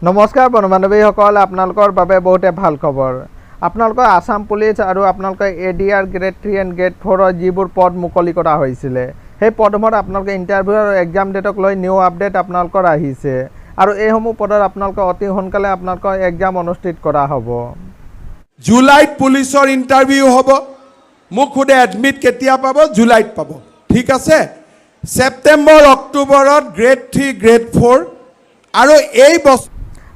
নমস্কাৰ বন্ধু বান্ধৱীসকল, আপোনালোকৰ বাবে বহুতে ভাল খবৰ। আপোনালোকৰ আসাম পুলিচ আৰু আপোনালোকৰ ADR গ্ৰেড 3 এণ্ড গ্ৰেড 4 যিবোৰ পদ মুকলি কৰা হৈছিলে, সেই পদসমূহত আপোনালোকে ইণ্টাৰভিউ আৰু এক্সাম ডেটক লৈ নিউ আপডেট আপোনালোকৰ আহিছে আৰু এইসমূহ পদত আপোনালোকৰ অতি সোনকালে আপোনালোকৰ এক্সাম অনুষ্ঠিত কৰা হ'ব। জুলাইত পুলিচৰ ইণ্টাৰভিউ হ'ব। মোক সোধে এডমিট কেতিয়া পাব? জুলাইত পাব। ঠিক আছে, ছেপ্টেম্বৰ অক্টোবৰত গ্ৰেড 3 গ্ৰেড 4 আৰু এই বছৰ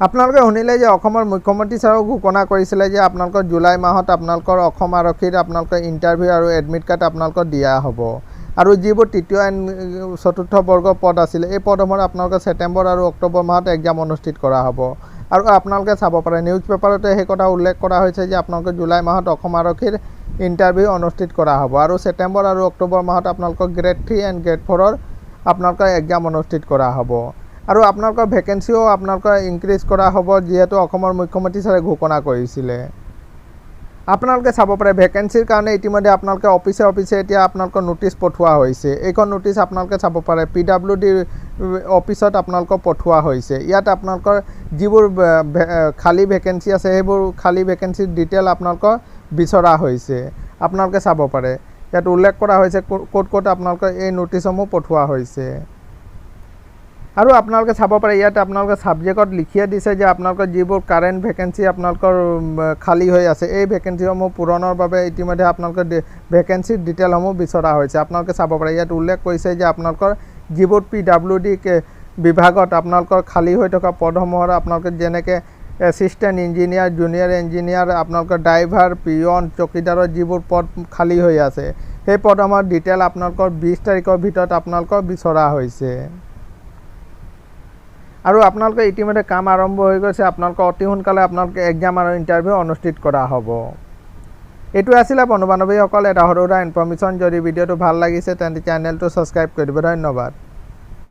আপোনালোকে শুনিলে যে অসমৰ মুখ্যমন্ত্ৰী ছাৰেও ঘোষণা কৰিছিলে যে আপোনালোকৰ জুলাই মাহত আপোনালোকৰ অসম আৰক্ষীৰ আপোনালোকৰ ইণ্টাৰভিউ আৰু এডমিট কাৰ্ড আপোনালোকক দিয়া হ'ব আৰু যিবোৰ তৃতীয় এণ্ড চতুৰ্থ বৰ্গৰ পদ আছিলে, এই পদসমূহত আপোনালোকে ছেপ্টেম্বৰ আৰু অক্টোবৰ মাহত এক্সাম অনুষ্ঠিত কৰা হ'ব। আৰু আপোনালোকে চাব পাৰে নিউজ পেপাৰতে সেই কথা উল্লেখ কৰা হৈছে যে আপোনালোকে জুলাই মাহত অসম আৰক্ষীৰ ইণ্টাৰভিউ অনুষ্ঠিত কৰা হ'ব আৰু ছেপ্টেম্বৰ আৰু অক্টোবৰ মাহত আপোনালোকৰ গ্ৰেড 3 এণ্ড গ্ৰেড 4 আপোনালোকৰ এক্সাম অনুষ্ঠিত কৰা হ'ব আৰু আপোনালোকৰ ভেকেঞ্চিও আপোনালোকৰ ইনক্ৰিজ কৰা হ'ব, যিহেতু অসমৰ মুখ্যমন্ত্ৰী ছাৰে ঘোষণা কৰিছিলে। আপোনালোকে চাব পাৰে ভেকেঞ্চিৰ কাৰণে ইতিমধ্যে আপোনালোকে অফিচে এতিয়া আপোনালোকৰ নোটিছ পঠোৱা হৈছে। এইখন নোটিছ আপোনালোকে চাব পাৰে PWD অফিচত আপোনালোকক পঠোৱা হৈছে। ইয়াত আপোনালোকৰ যিবোৰ খালী ভেকেঞ্চি আছে, সেইবোৰ খালী ভেকেঞ্চিৰ ডিটেইল আপোনালোকৰ বিচৰা হৈছে। আপোনালোকে চাব পাৰে ইয়াত উল্লেখ কৰা হৈছে ক'ত আপোনালোকৰ এই নোটিছসমূহ পঠোৱা হৈছে। আৰু আপোনালোকে চাব পাৰে ইয়াত আপোনালোকে ছাবজেক্টত লিখিয়ে দিছে যে আপোনালোকৰ যিবোৰ কাৰেণ্ট ভেকেঞ্চি আপোনালোকৰ খালী হৈ আছে, এই ভেকেঞ্চিসমূহ পূৰণৰ বাবে ইতিমধ্যে আপোনালোকৰ ভেকেঞ্চিৰ ডিটেইলসমূহ বিচৰা হৈছে। আপোনালোকে চাব পাৰে ইয়াত উল্লেখ কৰিছে যে আপোনালোকৰ যিবোৰ PWD বিভাগত আপোনালোকৰ খালী হৈ থকা পদসমূহৰ আপোনালোকে যেনেকৈ এছিষ্টেণ্ট ইঞ্জিনিয়াৰ, জুনিয়ৰ ইঞ্জিনিয়াৰ, আপোনালোকৰ ড্ৰাইভাৰ, পিয়ন, চকীদাৰৰ যিবোৰ পদ খালী হৈ আছে, সেই পদসমূহৰ ডিটেইল আপোনালোকৰ 20 তাৰিখৰ ভিতৰত আপোনালোকৰ বিচৰা হৈছে। আৰু আপোনালোকে ইতিমধ্যে কাম আৰম্ভ হৈ গৈছে। আপোনালোকে অতি সোনকালে আপোনালোকে এক্সাম আৰু ইণ্টাৰভিউ অনুষ্ঠিত কৰা হ'ব। এইটো আছিলে বন্ধু বান্ধৱীসকল এটা সৰু সুৰা ইনফৰ্মেশ্যন। যদি ভিডিঅ'টো ভাল লাগিছে তেন্তে চেনেলটো ছাবস্ক্ৰাইব কৰি দিব। ধন্যবাদ।